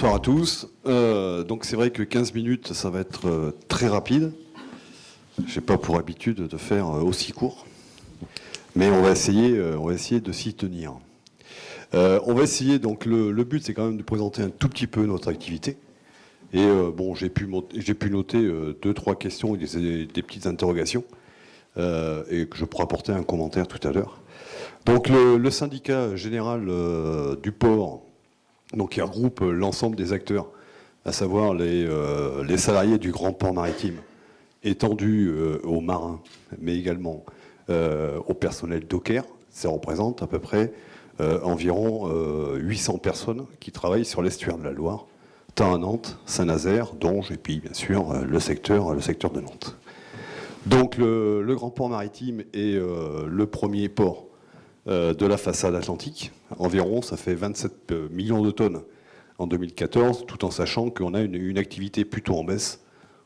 Bonsoir à tous. Donc c'est vrai que 15 minutes, ça va être très rapide. Je n'ai pas pour habitude de faire aussi court. Mais on va essayer de s'y tenir. On va essayer, donc le but c'est quand même de présenter un tout petit peu notre activité. Et bon, j'ai pu noter 2-3 questions et des petites interrogations. Et que je pourrai apporter un commentaire tout à l'heure. Donc le syndicat général du port, donc qui regroupe l'ensemble des acteurs, à savoir les salariés du grand port maritime, étendus aux marins, mais également au personnel docker. Ça représente à peu près environ 800 personnes qui travaillent sur l'estuaire de la Loire, tant à Nantes, Saint-Nazaire, Donge, et puis bien sûr le secteur de Nantes. Donc le grand port maritime est le premier port de la façade atlantique. Environ, ça fait 27 millions de tonnes en 2014, tout en sachant qu'on a une activité plutôt en baisse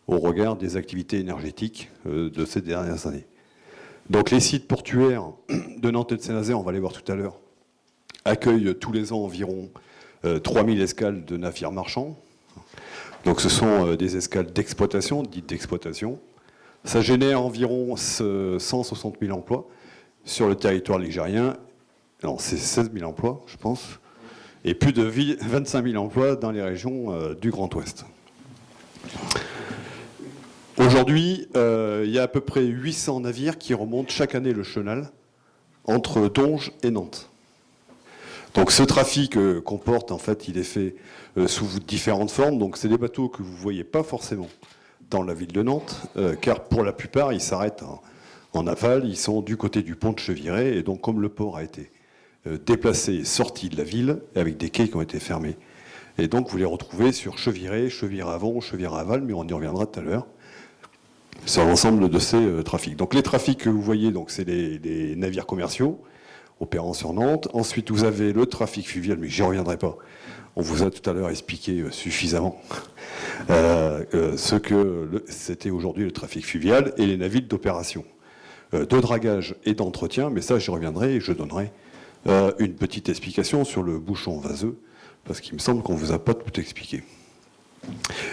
au regard des activités énergétiques de ces dernières années. Donc les sites portuaires de Nantes et de Saint-Nazaire, on va les voir tout à l'heure, accueillent tous les ans environ 3000 escales de navires marchands. Donc ce sont des escales d'exploitation, dites d'exploitation. Ça génère environ 160 000 emplois sur le territoire ligérien. Alors c'est 16 000 emplois, je pense, et plus de 25 000 emplois dans les régions du Grand Ouest. Aujourd'hui, il y a à peu près 800 navires qui remontent chaque année le chenal entre Donge et Nantes. Donc ce trafic comporte, en fait, il est fait sous différentes formes. Donc c'est des bateaux que vous ne voyez pas forcément dans la ville de Nantes, car pour la plupart, ils s'arrêtent en aval, ils sont du côté du pont de Cheviré, et donc comme le port a été déplacé et sorti de la ville, avec des quais qui ont été fermés, et donc vous les retrouvez sur Cheviré, Cheviré-Avant, Cheviré-Aval, mais on y reviendra tout à l'heure, sur l'ensemble de ces trafics. Donc les trafics que vous voyez, c'est les navires commerciaux opérant sur Nantes. Ensuite, vous avez le trafic fluvial, mais j'y reviendrai pas. On vous a tout à l'heure expliqué suffisamment ce que c'était aujourd'hui le trafic fluvial et les navires d'opération, de dragage et d'entretien, mais ça j'y reviendrai et je donnerai une petite explication sur le bouchon vaseux, parce qu'il me semble qu'on ne vous a pas tout expliqué.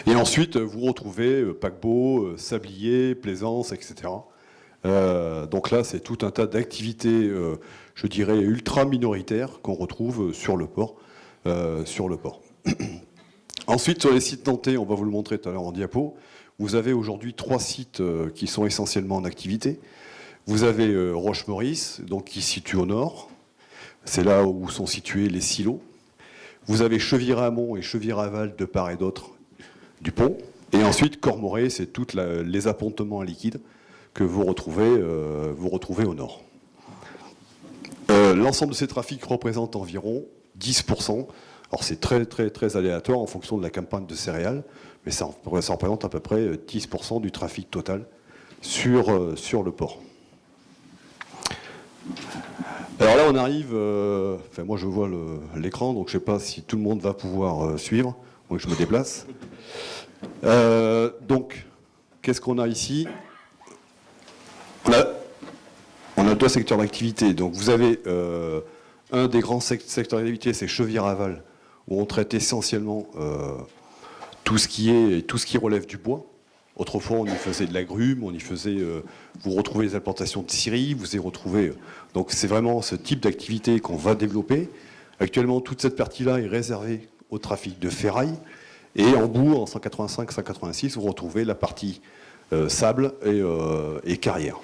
Et ensuite, vous retrouvez paquebot, sablier, plaisance, etc. Donc là, c'est tout un tas d'activités, je dirais, ultra minoritaires qu'on retrouve sur le port. Ensuite, sur les sites nantais, on va vous le montrer tout à l'heure en diapo, vous avez aujourd'hui 3 sites qui sont essentiellement en activité. Vous avez Roche-Maurice, donc qui se situe au nord. C'est là où sont situés les silos. Vous avez Cheviré-Amont et Cheviré-Aval de part et d'autre du pont. Et ensuite, Cormoré, c'est tous les appontements à liquide que vous retrouvez au nord. L'ensemble de ces trafics représente environ 10%. Alors c'est très, très, très aléatoire en fonction de la campagne de céréales, mais ça représente à peu près 10% du trafic total sur le port. Alors là, on arrive... moi, je vois l'écran, donc je ne sais pas si tout le monde va pouvoir suivre. Donc je me déplace. Donc, qu'est-ce qu'on a ici ? On a 2 secteurs d'activité. Donc vous avez un des grands secteurs d'activité, c'est Cheviré-Aval, où on traite essentiellement tout ce qui relève du bois. Autrefois, on y faisait de l'agrumes, vous retrouvez les implantations de scieries, vous y retrouvez... donc c'est vraiment ce type d'activité qu'on va développer. Actuellement, toute cette partie-là est réservée au trafic de ferraille. Et en bout, en 185-186, vous retrouvez la partie sable et carrière.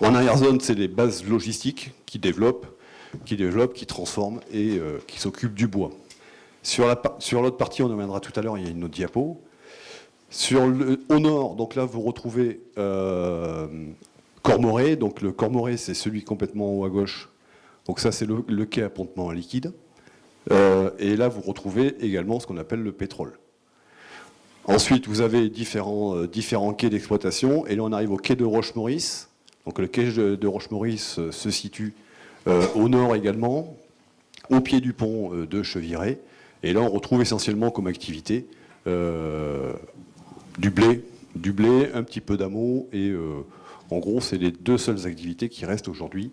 En arrière-zone, c'est les bases logistiques qui développent, qui transforment et qui s'occupent du bois. Sur l'autre partie, on en reviendra tout à l'heure, il y a une autre diapo. Au nord, donc là, vous retrouvez Cormoré. Donc le Cormoré, c'est celui complètement en haut à gauche. Donc ça, c'est le quai appontement à liquide. Et là, vous retrouvez également ce qu'on appelle le pétrole. Ensuite, vous avez différents quais d'exploitation. Et là, on arrive au quai de Roche-Maurice. Donc le quai de Roche-Maurice se situe au nord également, au pied du pont de Cheviré. Et là, on retrouve essentiellement comme activité du blé, un petit peu d'amont. Et en gros, c'est les 2 seules activités qui restent aujourd'hui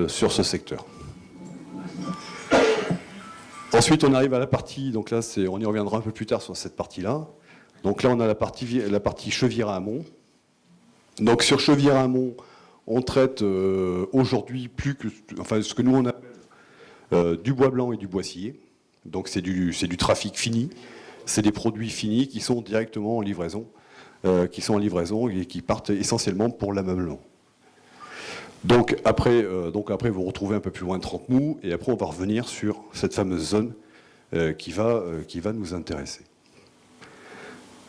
sur ce secteur. Ensuite, on arrive à la partie, donc là, on y reviendra un peu plus tard sur cette partie-là. Donc là, on a la partie Cheviré-Amont. Donc sur Cheviré-Amont, on traite aujourd'hui ce que nous on appelle du bois blanc et du bois scié. Donc c'est du trafic fini, c'est des produits finis qui sont directement en livraison, et qui partent essentiellement pour l'ameublement. Donc après, vous retrouvez un peu plus loin 30 mous, et après on va revenir sur cette fameuse zone qui va nous intéresser.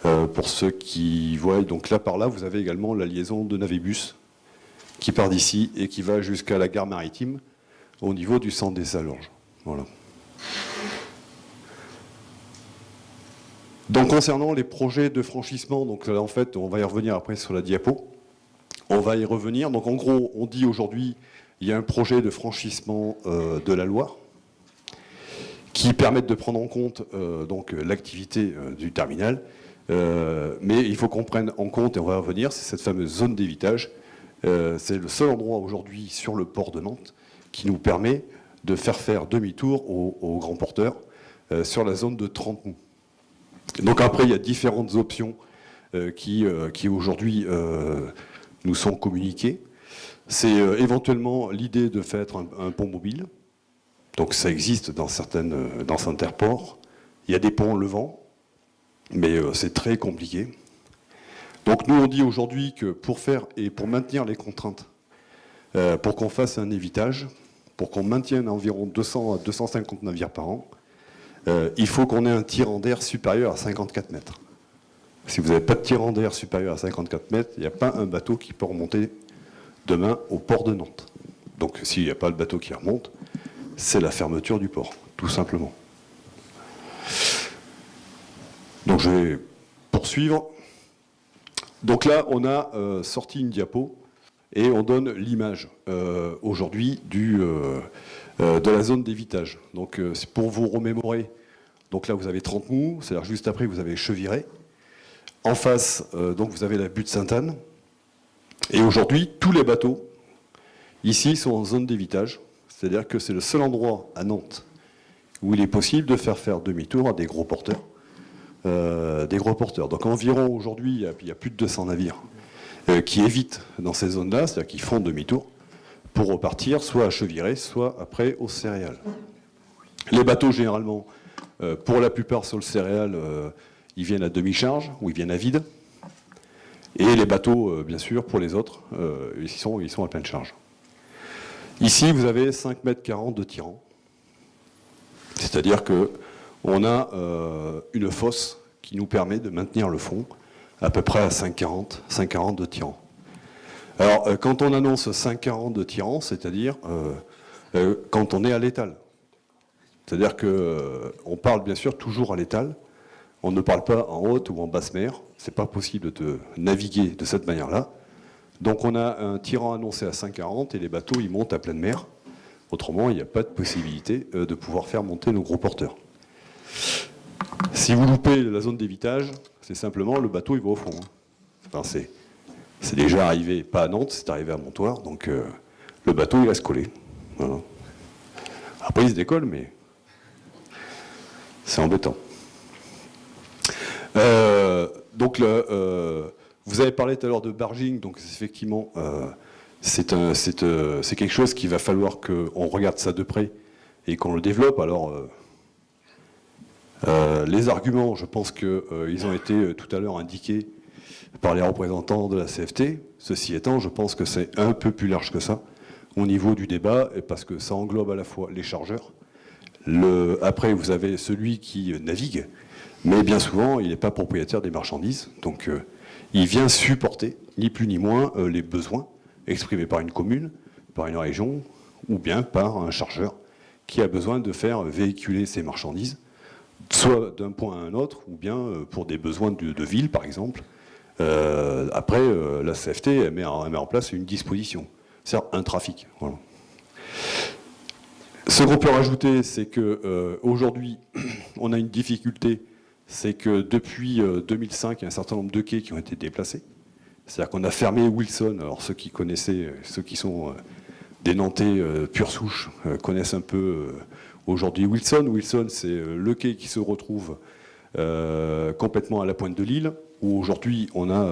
Pour ceux qui voient, donc là par là, vous avez également la liaison de Navébus qui part d'ici et qui va jusqu'à la gare maritime au niveau du centre des Salorges. Voilà. Donc concernant les projets de franchissement, donc là en fait, on va y revenir après sur la diapo. On va y revenir. Donc en gros, on dit aujourd'hui, il y a un projet de franchissement de la Loire qui permettent de prendre en compte donc l'activité du terminal. Mais il faut qu'on prenne en compte, et on va y revenir, c'est cette fameuse zone d'évitage. C'est le seul endroit aujourd'hui sur le port de Nantes qui nous permet de faire demi-tour aux grands porteurs sur la zone de 30 mous. Donc après, il y a différentes options qui aujourd'hui nous sont communiquées. C'est éventuellement l'idée de faire un pont mobile. Donc ça existe dans certains ports. Il y a des ponts levants, mais c'est très compliqué. Donc nous, on dit aujourd'hui que pour maintenir les contraintes, pour qu'on fasse un évitage, pour qu'on maintienne environ 200 à 250 navires par an, il faut qu'on ait un tirant d'air supérieur à 54 mètres. Si vous n'avez pas de tirant d'air supérieur à 54 mètres, il n'y a pas un bateau qui peut remonter demain au port de Nantes. Donc s'il n'y a pas le bateau qui remonte, c'est la fermeture du port, tout simplement. Donc je vais poursuivre. Donc là, on a sorti une diapo et on donne l'image aujourd'hui de la zone d'évitage. Donc c'est pour vous remémorer. Donc là, vous avez 30 mous, c'est-à-dire juste après, vous avez Cheviré. En face, donc vous avez la butte Sainte-Anne. Et aujourd'hui, tous les bateaux, ici, sont en zone d'évitage. C'est-à-dire que c'est le seul endroit à Nantes où il est possible de faire demi-tour à des gros porteurs. Donc environ aujourd'hui, il y a plus de 200 navires qui évitent dans ces zones-là, c'est-à-dire qu'ils font demi-tour pour repartir soit à Cheviré, soit après aux céréales. Les bateaux, généralement, pour la plupart sur le céréal, ils viennent à demi-charge ou ils viennent à vide. Et les bateaux, bien sûr, pour les autres, ils sont à pleine charge. Ici, vous avez 5,40 m de tirant. C'est-à-dire qu'on a une fosse qui nous permet de maintenir le fond à peu près à 5,40 de tirant. Alors, quand on annonce 5,40 de tirant, c'est-à-dire quand on est à l'étal. C'est-à-dire qu'on parle bien sûr toujours à l'étal. On ne parle pas en haute ou en basse mer. Ce n'est pas possible de naviguer de cette manière-là. Donc on a un tirant annoncé à 5,40 et les bateaux ils montent à pleine mer. Autrement, il n'y a pas de possibilité de pouvoir faire monter nos gros porteurs. Si vous loupez la zone d'évitage, c'est simplement le bateau il va au fond. Enfin, c'est déjà arrivé, pas à Nantes, c'est arrivé à Montoire, donc le bateau il va se coller. Voilà. Après il se décolle, mais c'est embêtant. Donc vous avez parlé tout à l'heure de barging, donc effectivement c'est quelque chose qu'il va falloir qu'on regarde ça de près et qu'on le développe. Alors les arguments, je pense qu'ils ont été tout à l'heure indiqués par les représentants de la CFT. Ceci étant, je pense que c'est un peu plus large que ça au niveau du débat, parce que ça englobe à la fois les chargeurs. Après, vous avez celui qui navigue, mais bien souvent, il n'est pas propriétaire des marchandises. Donc, il vient supporter, ni plus ni moins, les besoins exprimés par une commune, par une région, ou bien par un chargeur qui a besoin de faire véhiculer ses marchandises, soit d'un point à un autre, ou bien pour des besoins de ville, par exemple. Après, la CFT elle met en place une disposition, c'est-à-dire un trafic. Voilà. Ce qu'on peut rajouter, c'est qu'aujourd'hui, on a une difficulté, c'est que depuis 2005, il y a un certain nombre de quais qui ont été déplacés. C'est-à-dire qu'on a fermé Wilson. Alors ceux qui connaissaient, ceux qui sont des Nantais pure souche, connaissent un peu aujourd'hui Wilson. Wilson, c'est le quai qui se retrouve complètement à la pointe de l'île, où aujourd'hui on a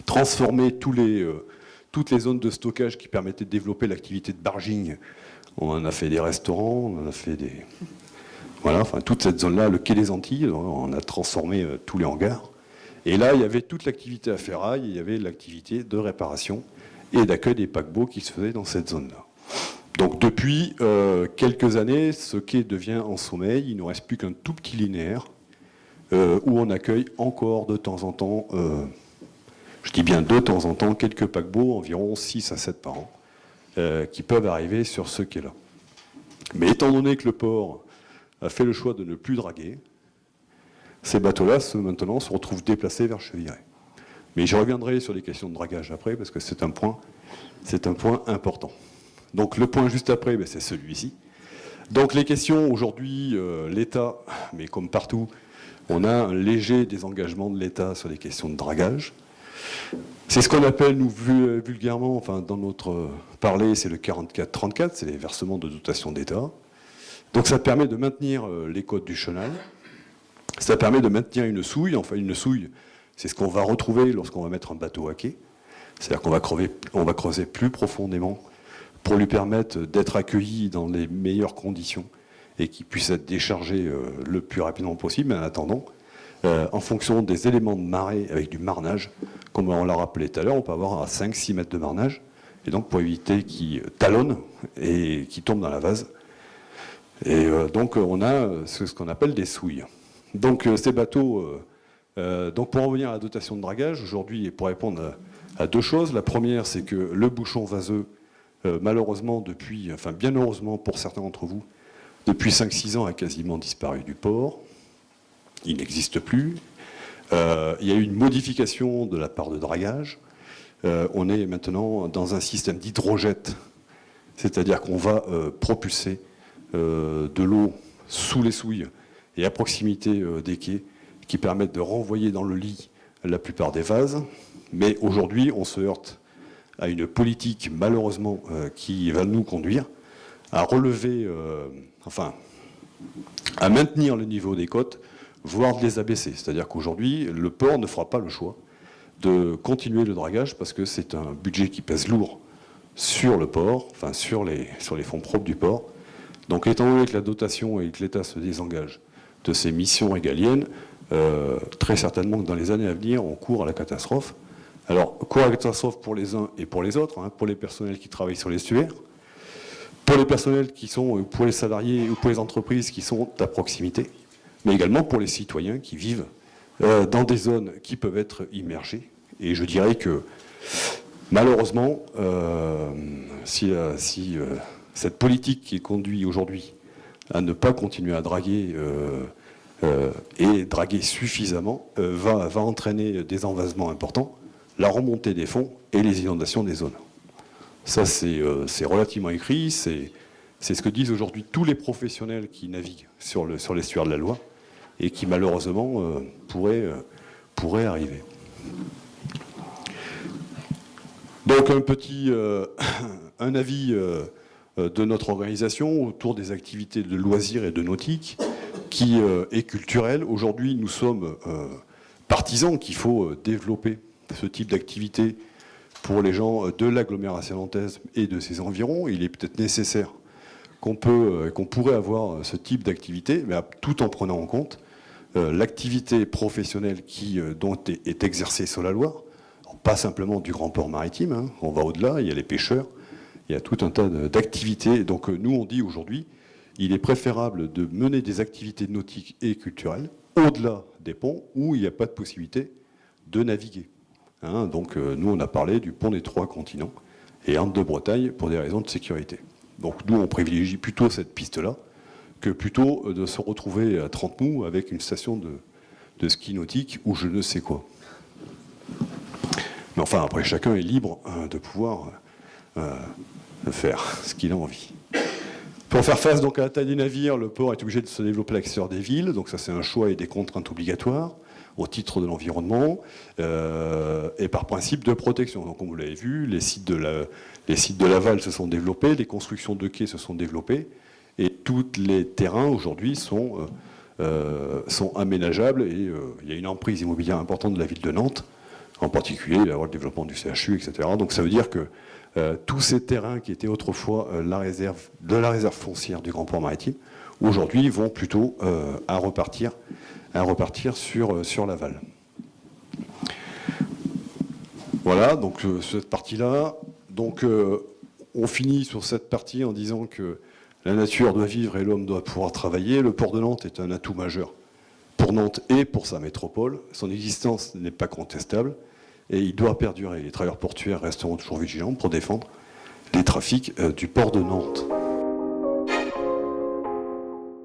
transformé toutes les zones de stockage qui permettaient de développer l'activité de barging. On en a fait des restaurants, on en a fait des... Voilà, enfin toute cette zone-là, le quai des Antilles, on a transformé tous les hangars. Et là, il y avait toute l'activité à ferraille, il y avait l'activité de réparation et d'accueil des paquebots qui se faisaient dans cette zone-là. Donc depuis quelques années, ce quai devient en sommeil, il ne reste plus qu'un tout petit linéaire où on accueille encore de temps en temps, je dis bien de temps en temps, quelques paquebots, environ 6 à 7 par an, qui peuvent arriver sur ce quai-là. Mais étant donné que le port a fait le choix de ne plus draguer, ces bateaux-là, maintenant, se retrouvent déplacés vers Cheviré. Mais je reviendrai sur les questions de dragage après, parce que c'est un point important. Donc le point juste après, ben, c'est celui-ci. Donc les questions, aujourd'hui, l'État, mais comme partout, on a un léger désengagement de l'État sur les questions de dragage. C'est ce qu'on appelle, nous, vulgairement, enfin, dans notre parler, c'est le 44-34, c'est les versements de dotation d'État. Donc ça permet de maintenir les côtes du chenal. Ça permet de maintenir une souille. Enfin, une souille, c'est ce qu'on va retrouver lorsqu'on va mettre un bateau à quai. C'est-à-dire qu'on va creuser plus profondément pour lui permettre d'être accueilli dans les meilleures conditions et qu'il puisse être déchargé le plus rapidement possible. Mais en attendant, en fonction des éléments de marée avec du marnage, comme on l'a rappelé tout à l'heure, on peut avoir à 5-6 mètres de marnage. Et donc, pour éviter qu'il talonne et qu'il tombe dans la vase. Et donc, on a ce qu'on appelle des souilles. Donc ces bateaux, donc pour en revenir à la dotation de dragage, aujourd'hui, et pour répondre à deux choses, la première, c'est que le bouchon vaseux, malheureusement, depuis, enfin bien heureusement pour certains d'entre vous, depuis 5-6 ans, a quasiment disparu du port. Il n'existe plus. Il y a eu une modification de la part de dragage. On est maintenant dans un système d'hydrojette, c'est-à-dire qu'on va propulser de l'eau sous les souilles et à proximité des quais, qui permettent de renvoyer dans le lit la plupart des vases. Mais aujourd'hui, on se heurte à une politique, malheureusement, qui va nous conduire à relever, à maintenir le niveau des côtes, voire de les abaisser. C'est-à-dire qu'aujourd'hui, le port ne fera pas le choix de continuer le dragage, parce que c'est un budget qui pèse lourd sur le port, enfin sur les fonds propres du port. Donc étant donné que la dotation et que l'État se désengage de ces missions régaliennes, très certainement que dans les années à venir, on court à la catastrophe. Alors, court à la catastrophe pour les uns et pour les autres, hein, pour les personnels qui travaillent sur l'estuaire, pour les personnels qui sont, pour les salariés ou pour les entreprises qui sont à proximité, mais également pour les citoyens qui vivent dans des zones qui peuvent être immergées. Et je dirais que, malheureusement, si cette politique qui est conduite aujourd'hui à ne pas continuer à draguer et draguer suffisamment va entraîner des envasements importants, la remontée des fonds et les inondations des zones. Ça, c'est relativement écrit, c'est ce que disent aujourd'hui tous les professionnels qui naviguent sur l'estuaire de la Loire et qui, malheureusement, pourraient arriver. Donc, un avis de notre organisation autour des activités de loisirs et de nautique qui est culturelle. Aujourd'hui, nous sommes partisans qu'il faut développer ce type d'activité pour les gens de l'agglomération nantaise et de ses environs. Il est peut-être nécessaire qu'on pourrait avoir ce type d'activité, mais tout en prenant en compte l'activité professionnelle dont est exercée sur la Loire. Alors, pas simplement du grand port maritime, hein, on va au-delà, il y a les pêcheurs, il y a tout un tas d'activités. Donc nous, on dit aujourd'hui, il est préférable de mener des activités nautiques et culturelles au-delà des ponts où il n'y a pas de possibilité de naviguer. Hein, donc nous, on a parlé du pont des Trois Continents et Anne de Bretagne pour des raisons de sécurité. Donc nous, on privilégie plutôt cette piste-là que plutôt de se retrouver à Trentemou avec une station de ski nautique ou je ne sais quoi. Mais enfin, après, chacun est libre de pouvoir faire ce qu'il a envie. Pour faire face donc à la taille des navires, le port est obligé de se développer à l'extérieur des villes. Donc ça, c'est un choix et des contraintes obligatoires au titre de l'environnement et par principe de protection. Donc comme vous l'avez vu, les sites de l'aval se sont développés, les constructions de quais se sont développées Et tous les terrains aujourd'hui sont aménageables et il y a une emprise immobilière importante de la ville de Nantes, en particulier il va y avoir le développement du CHU, etc. Donc ça veut dire que tous ces terrains qui étaient autrefois de la réserve foncière du Grand Port Maritime, aujourd'hui vont plutôt à repartir sur l'aval. Voilà, donc cette partie-là. Donc on finit sur cette partie en disant que la nature doit vivre et l'homme doit pouvoir travailler. Le port de Nantes est un atout majeur pour Nantes et pour sa métropole. Son existence n'est pas contestable et il doit perdurer. Les travailleurs portuaires resteront toujours vigilants pour défendre les trafics du port de Nantes.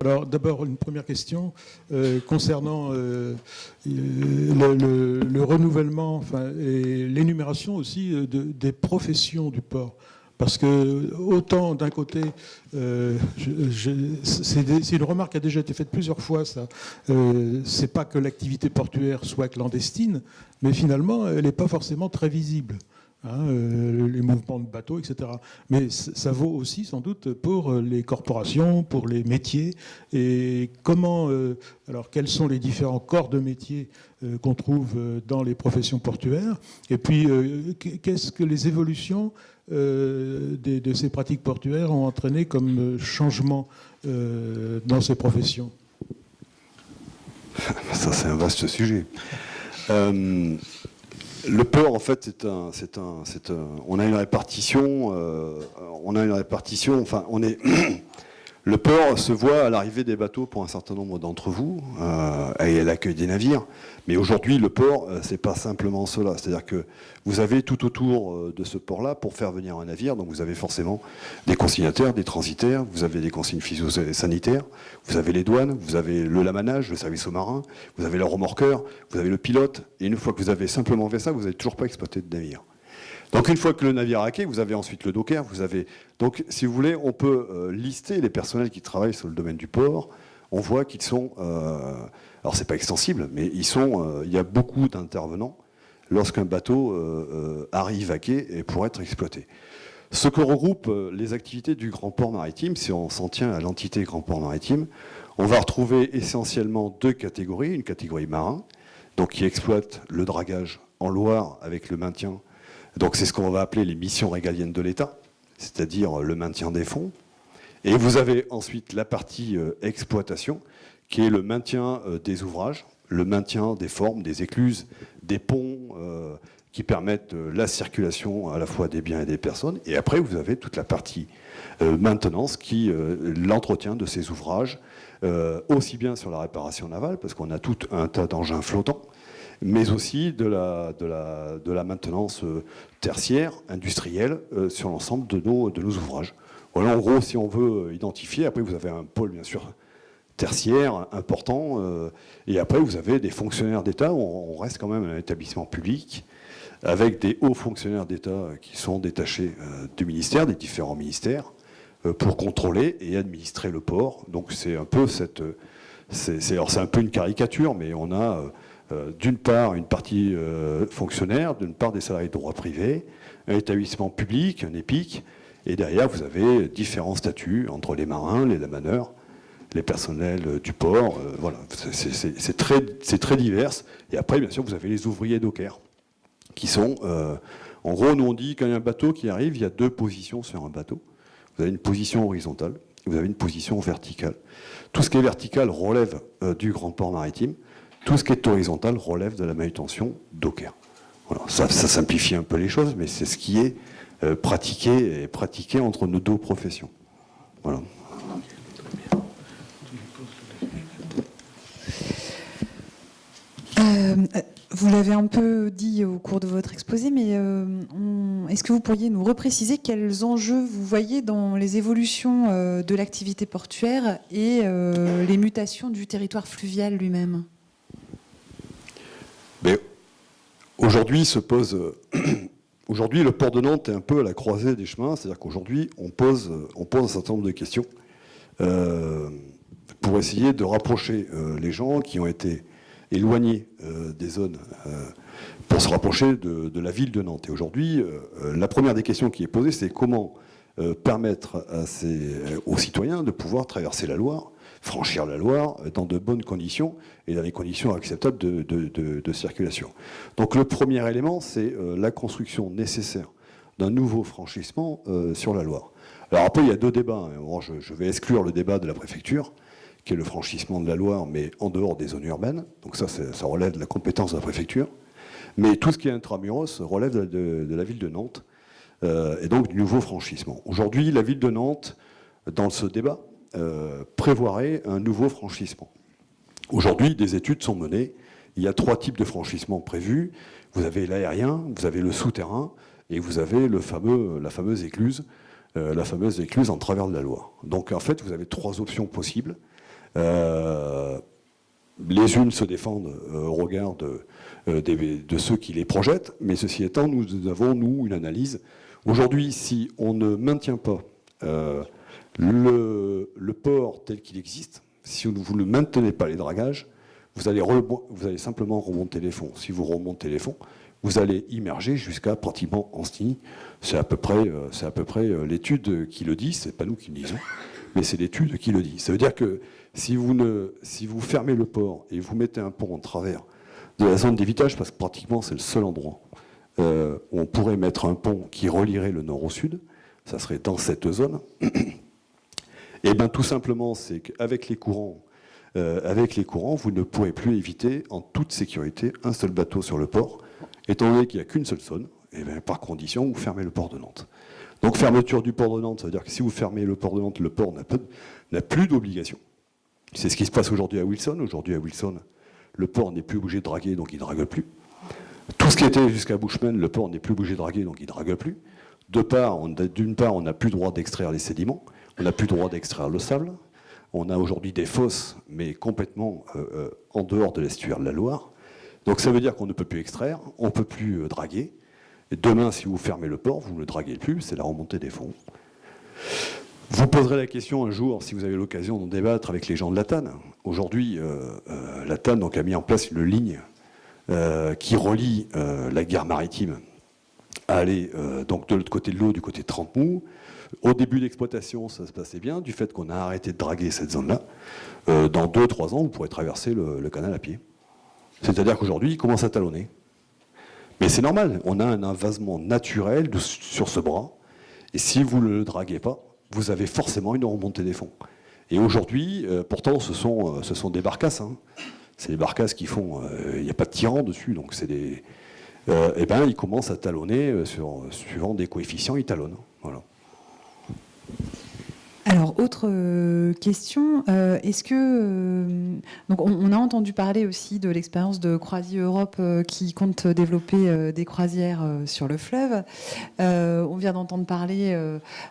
Alors d'abord une première question concernant le renouvellement et l'énumération aussi des professions du port. Parce que autant d'un côté, c'est une remarque qui a déjà été faite plusieurs fois, ça. C'est pas que l'activité portuaire soit clandestine, mais finalement elle n'est pas forcément très visible. Hein, les mouvements de bateaux, etc. Mais ça vaut aussi sans doute pour les corporations, pour les métiers. Et comment, alors quels sont les différents corps de métiers qu'on trouve dans les professions portuaires? Et puis, qu'est-ce que les évolutions de ces pratiques portuaires ont entraîné comme changement dans ces professions? Ça, c'est un vaste sujet. Le port, en fait, on a une répartition. Enfin, le port se voit à l'arrivée des bateaux pour un certain nombre d'entre vous et à l'accueil des navires. Mais aujourd'hui, le port, c'est pas simplement cela. C'est-à-dire que vous avez tout autour de ce port-là, pour faire venir un navire, donc vous avez forcément des consignataires, des transitaires, vous avez des consignes phytosanitaires, vous avez les douanes, vous avez le lamanage, le service aux marins, vous avez le remorqueur, vous avez le pilote. Et une fois que vous avez simplement fait ça, vous n'avez toujours pas exploité de navire. Donc une fois que le navire a quai, vous avez ensuite le docker, donc si vous voulez, on peut lister les personnels qui travaillent sur le domaine du port. On voit qu'ils sont, alors c'est pas extensible, mais il y a beaucoup d'intervenants lorsqu'un bateau arrive à quai et pour être exploité. Ce que regroupe les activités du Grand Port Maritime, si on s'en tient à l'entité Grand Port Maritime, on va retrouver essentiellement deux catégories. Une catégorie marin, donc qui exploite le dragage en Loire avec le maintien. Donc c'est ce qu'on va appeler les missions régaliennes de l'État, c'est-à-dire le maintien des fonds. Et vous avez ensuite la partie exploitation, qui est le maintien des ouvrages, le maintien des formes, des écluses, des ponts qui permettent la circulation à la fois des biens et des personnes. Et après, vous avez toute la partie maintenance, l'entretien de ces ouvrages, aussi bien sur la réparation navale, parce qu'on a tout un tas d'engins flottants, mais aussi de la maintenance tertiaire, industrielle, sur l'ensemble de nos ouvrages. Voilà, en gros, si on veut identifier, après vous avez un pôle, bien sûr, tertiaire, important, et après vous avez des fonctionnaires d'État, on reste quand même un établissement public, avec des hauts fonctionnaires d'État qui sont détachés du ministère, des différents ministères, pour contrôler et administrer le port. Donc c'est un peu c'est un peu une caricature, mais on a d'une part une partie fonctionnaire, d'une part des salariés de droit privé, un établissement public, un EPIC, et derrière vous avez différents statuts entre les marins, les lamaneurs, les personnels du port. Voilà, c'est très divers. Et après, bien sûr, vous avez les ouvriers dockers, qui sont, en gros, nous on dit quand il y a un bateau qui arrive, il y a deux positions sur un bateau. Vous avez une position horizontale, vous avez une position verticale. Tout ce qui est vertical relève du Grand Port Maritime. Tout ce qui est horizontal relève de la manutention docker. Voilà. Ça simplifie un peu les choses, mais c'est ce qui est pratiqué entre nos deux professions. Voilà. Vous l'avez un peu dit au cours de votre exposé, mais est-ce que vous pourriez nous repréciser quels enjeux vous voyez dans les évolutions de l'activité portuaire et les mutations du territoire fluvial lui-même ? Mais aujourd'hui le port de Nantes est un peu à la croisée des chemins, c'est-à-dire qu'aujourd'hui on pose un certain nombre de questions pour essayer de rapprocher les gens qui ont été éloignés des zones pour se rapprocher de la ville de Nantes. Et aujourd'hui, la première des questions qui est posée, c'est comment permettre aux citoyens de pouvoir traverser la Loire, franchir la Loire dans de bonnes conditions et dans des conditions acceptables de circulation. Donc le premier élément, c'est la construction nécessaire d'un nouveau franchissement sur la Loire. Alors après, il y a deux débats. Bon, je vais exclure le débat de la préfecture, qui est le franchissement de la Loire, mais en dehors des zones urbaines. Donc ça relève de la compétence de la préfecture. Mais tout ce qui est intramuros relève de la ville de Nantes, et donc du nouveau franchissement. Aujourd'hui, la ville de Nantes, dans ce débat, prévoirait un nouveau franchissement. Aujourd'hui, des études sont menées. Il y a 3 types de franchissement prévus. Vous avez l'aérien, vous avez le souterrain, et vous avez la fameuse écluse en travers de la Loire. Donc en fait, vous avez 3 options possibles. Les unes se défendent au regard de ceux qui les projettent, mais ceci étant, nous avons, une analyse. Aujourd'hui, si on ne maintient pas le port tel qu'il existe, si vous ne maintenez pas les dragages, vous allez simplement remonter les fonds. Si vous remontez les fonds, vous allez immerger jusqu'à pratiquement Ancenis. C'est à peu près l'étude qui le dit, c'est pas nous qui le disons, mais c'est l'étude qui le dit. Ça veut dire que si vous fermez le port et vous mettez un pont en travers de la zone d'évitage, parce que pratiquement c'est le seul endroit où on pourrait mettre un pont qui relierait le nord au sud, ça serait dans cette zone, et bien tout simplement c'est qu'avec les courants, vous ne pourrez plus éviter en toute sécurité un seul bateau sur le port, étant donné qu'il n'y a qu'une seule zone, et bien par condition, vous fermez le port de Nantes. Donc fermeture du port de Nantes, ça veut dire que si vous fermez le port de Nantes, le port n'a plus d'obligation. C'est ce qui se passe aujourd'hui à Wilson. Aujourd'hui à Wilson, le port n'est plus obligé de draguer, donc il ne drague plus. Tout ce qui était jusqu'à Bushman, le port n'est plus obligé de draguer, donc il ne drague plus. D'une part, on n'a plus le droit d'extraire les sédiments, on n'a plus le droit d'extraire le sable. On a aujourd'hui des fosses, mais complètement en dehors de l'estuaire de la Loire. Donc ça veut dire qu'on ne peut plus extraire, on ne peut plus draguer. Et demain, si vous fermez le port, vous ne le draguez plus, c'est la remontée des fonds. Vous poserez la question un jour, si vous avez l'occasion d'en débattre avec les gens de la TAN. Aujourd'hui, la TAN donc, a mis en place une ligne qui relie la gare maritime à aller donc de l'autre côté de l'eau, du côté de Trente-Mous. Au début d'exploitation, ça se passait bien, du fait qu'on a arrêté de draguer cette zone-là. Dans 2-3 ans, vous pourrez traverser le canal à pied. C'est-à-dire qu'aujourd'hui, il commence à talonner. Mais c'est normal, on a un invasement naturel sur ce bras, et si vous ne le draguez pas, vous avez forcément une remontée des fonds. Et aujourd'hui, pourtant, ce sont des barcasses. Hein. C'est des barcasses qui font... Il n'y a pas de tirant dessus, donc c'est des... eh bien, ils commencent à talonner, suivant des coefficients, ils talonnent. Voilà. Alors, autre question, est-ce que... donc on a entendu parler aussi de l'expérience de Croisier Europe qui compte développer des croisières sur le fleuve. On vient d'entendre parler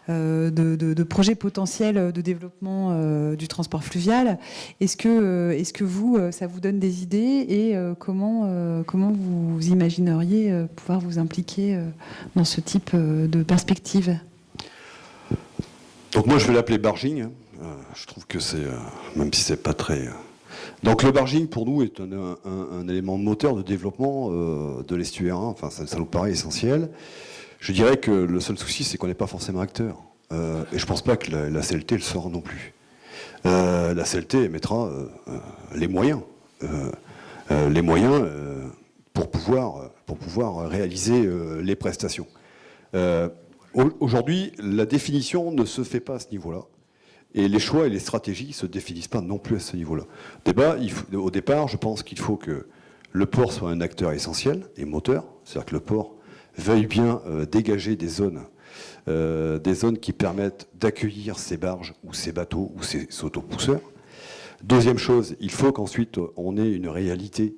de projets potentiels de développement du transport fluvial. Est-ce que vous, ça vous donne des idées et comment vous imagineriez pouvoir vous impliquer dans ce type de perspective ? Donc moi je vais l'appeler barging. Je trouve que c'est, même si c'est pas très... Donc le barging pour nous est un élément moteur de développement de l'estuaire. Enfin ça nous paraît essentiel. Je dirais que le seul souci c'est qu'on n'est pas forcément acteur. Et je pense pas que la CLT le sera non plus. La CLT mettra les moyens pour pouvoir réaliser les prestations. Aujourd'hui, la définition ne se fait pas à ce niveau-là. Et les choix et les stratégies ne se définissent pas non plus à ce niveau-là. Au départ, je pense qu'il faut que le port soit un acteur essentiel et moteur. C'est-à-dire que le port veuille bien dégager des zones qui permettent d'accueillir ces barges ou ces bateaux ou ces autopousseurs. Deuxième chose, il faut qu'ensuite on ait une réalité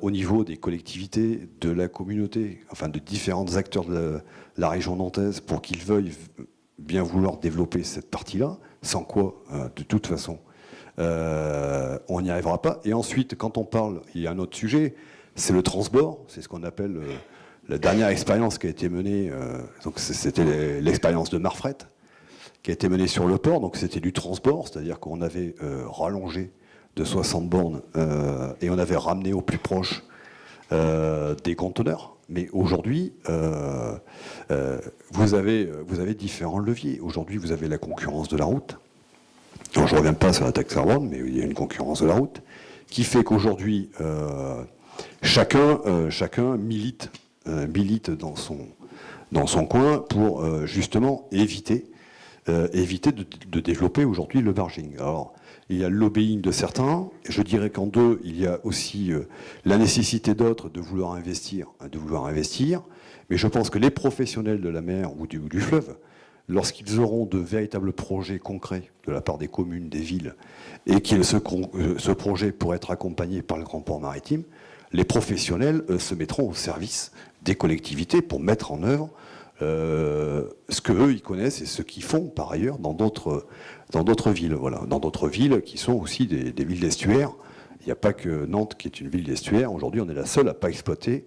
au niveau des collectivités, de la communauté, enfin de différents acteurs de la région nantaise pour qu'ils veuillent bien vouloir développer cette partie-là, sans quoi, de toute façon, on n'y arrivera pas. Et ensuite, quand on parle, il y a un autre sujet, c'est le transbord, c'est ce qu'on appelle la dernière expérience qui a été menée, donc c'était l'expérience de Marfret, qui a été menée sur le port, donc c'était du transbord, c'est-à-dire qu'on avait rallongé de 60 bornes et on avait ramené au plus proche des conteneurs. Mais aujourd'hui, vous avez différents leviers. Aujourd'hui, vous avez la concurrence de la route. Alors, je ne reviens pas sur la taxe carbone, mais il y a une concurrence de la route qui fait qu'aujourd'hui, chacun milite dans son coin pour justement éviter de développer aujourd'hui le barging. Alors, il y a le lobbying de certains. Je dirais qu'en deux, il y a aussi la nécessité d'autres de vouloir investir. Mais je pense que les professionnels de la mer ou du fleuve, lorsqu'ils auront de véritables projets concrets de la part des communes, des villes, et que ce projet pourrait être accompagné par le grand port maritime, les professionnels se mettront au service des collectivités pour mettre en œuvre ce qu'eux, ils connaissent et ce qu'ils font par ailleurs dans d'autres villes. Voilà. Dans d'autres villes qui sont aussi des villes d'estuaire. Il n'y a pas que Nantes qui est une ville d'estuaire. Aujourd'hui, on est la seule à ne pas exploiter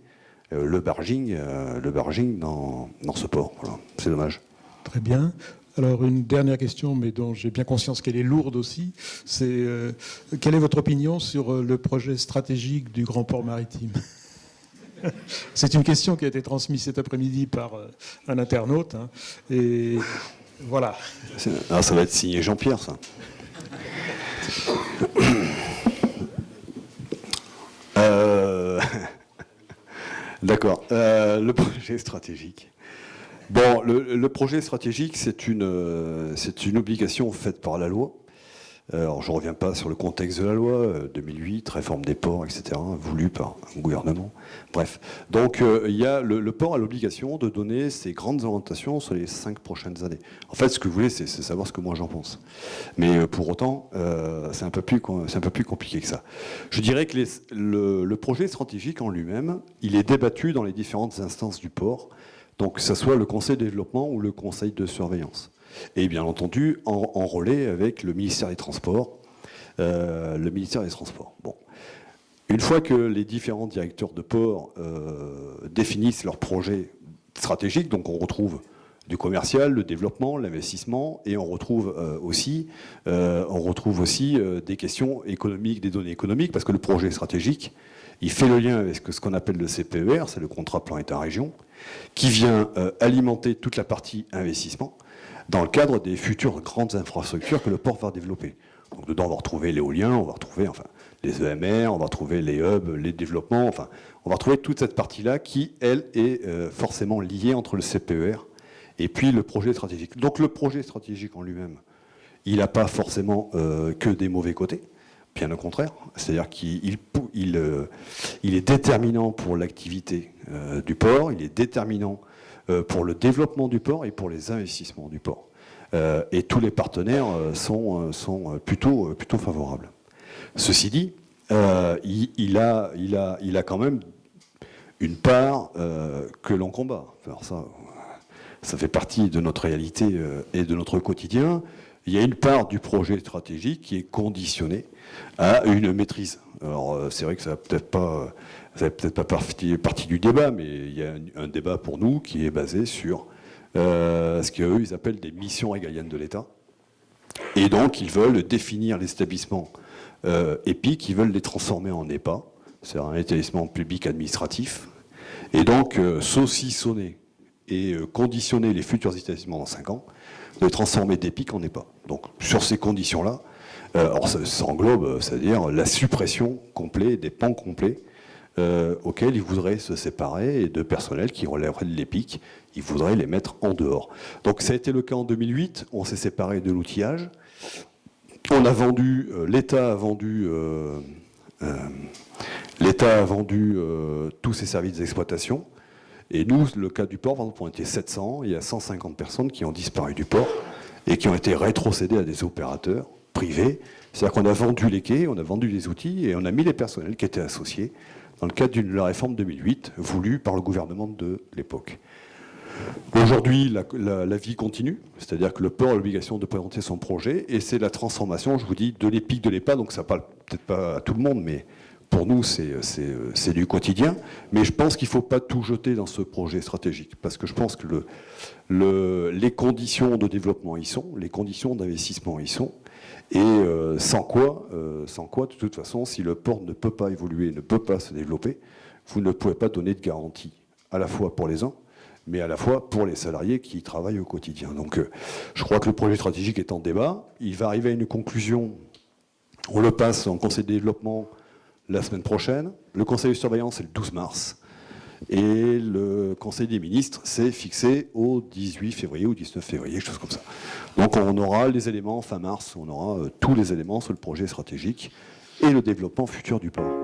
le barging dans ce port. Voilà. C'est dommage. Très bien. Alors, une dernière question, mais dont j'ai bien conscience qu'elle est lourde aussi, c'est quelle est votre opinion sur le projet stratégique du grand port maritime ? C'est une question qui a été transmise cet après-midi par un internaute. Hein, et voilà. Ça va être signé Jean-Pierre, ça. D'accord. Le projet stratégique. Bon, le projet stratégique, c'est une obligation faite par la loi. Alors, je ne reviens pas sur le contexte de la loi, 2008, réforme des ports, etc., voulue par un gouvernement. Bref. Donc, il y a le port a l'obligation de donner ses grandes orientations sur les 5 prochaines années. En fait, ce que vous voulez, c'est savoir ce que moi j'en pense. Mais pour autant, c'est un peu plus compliqué que ça. Je dirais que le projet stratégique en lui-même, il est débattu dans les différentes instances du port, donc que ce soit le conseil de développement ou le conseil de surveillance. Et bien entendu, en relais avec le ministère des Transports. Bon. Une fois que les différents directeurs de port définissent leur projet stratégique, donc on retrouve du commercial, le développement, l'investissement, et on retrouve aussi des questions économiques, des données économiques, parce que le projet stratégique, il fait le lien avec ce qu'on appelle le CPER, c'est le contrat plan État-région, qui vient alimenter toute la partie investissement, dans le cadre des futures grandes infrastructures que le port va développer. Donc dedans, on va retrouver l'éolien, on va retrouver les EMR, on va retrouver les hubs, les développements, on va retrouver toute cette partie-là qui, elle, est forcément liée entre le CPER et puis le projet stratégique. Donc le projet stratégique en lui-même, il n'a pas forcément que des mauvais côtés, bien au contraire. C'est-à-dire qu'il est déterminant pour l'activité du port, il est déterminant pour le développement du port et pour les investissements du port. Et tous les partenaires sont plutôt favorables. Ceci dit, il a quand même une part que l'on combat. Alors ça fait partie de notre réalité et de notre quotidien. Il y a une part du projet stratégique qui est conditionnée à une maîtrise. Alors c'est vrai que ça va peut-être pas partie du débat, mais il y a un débat pour nous qui est basé sur ce qu'eux ils appellent des missions régaliennes de l'État. Et donc ils veulent définir les établissements EPIC, ils veulent les transformer en EPA, c'est-à-dire un établissement public administratif, et donc saucissonner et conditionner les futurs établissements dans 5 ans, de transformer d'EPIC en EPA. Donc sur ces conditions-là, alors ça englobe, c'est-à-dire la suppression complète des pans complets auxquels ils voudraient se séparer et de personnel qui relèveraient de l'EPIC, ils voudraient les mettre en dehors. Donc ça a été le cas en 2008, on s'est séparé de l'outillage, l'État a vendu tous ses services d'exploitation, et nous, le cas du port, par exemple, on était 700, il y a 150 personnes qui ont disparu du port et qui ont été rétrocédées à des opérateurs privés. C'est-à-dire qu'on a vendu les quais, on a vendu les outils et on a mis les personnels qui étaient associés dans le cadre de la réforme 2008 voulue par le gouvernement de l'époque. Aujourd'hui, la vie continue, c'est-à-dire que le port a l'obligation de présenter son projet et c'est la transformation, je vous dis, de l'EPIC, de l'EPA, donc ça parle peut-être pas à tout le monde, mais pour nous, c'est du quotidien. Mais je pense qu'il ne faut pas tout jeter dans ce projet stratégique, parce que je pense que les conditions de développement y sont, les conditions d'investissement y sont, et sans quoi, de toute façon, si le port ne peut pas évoluer, ne peut pas se développer, vous ne pouvez pas donner de garantie, à la fois pour les uns, mais à la fois pour les salariés qui y travaillent au quotidien. Donc je crois que le projet stratégique est en débat. Il va arriver à une conclusion. On le passe en conseil de développement la semaine prochaine. Le conseil de surveillance, c'est le 12 mars. Et le conseil des ministres, c'est fixé au 18 février ou 19 février, quelque chose comme ça. Donc on aura les éléments fin mars, on aura tous les éléments sur le projet stratégique et le développement futur du port.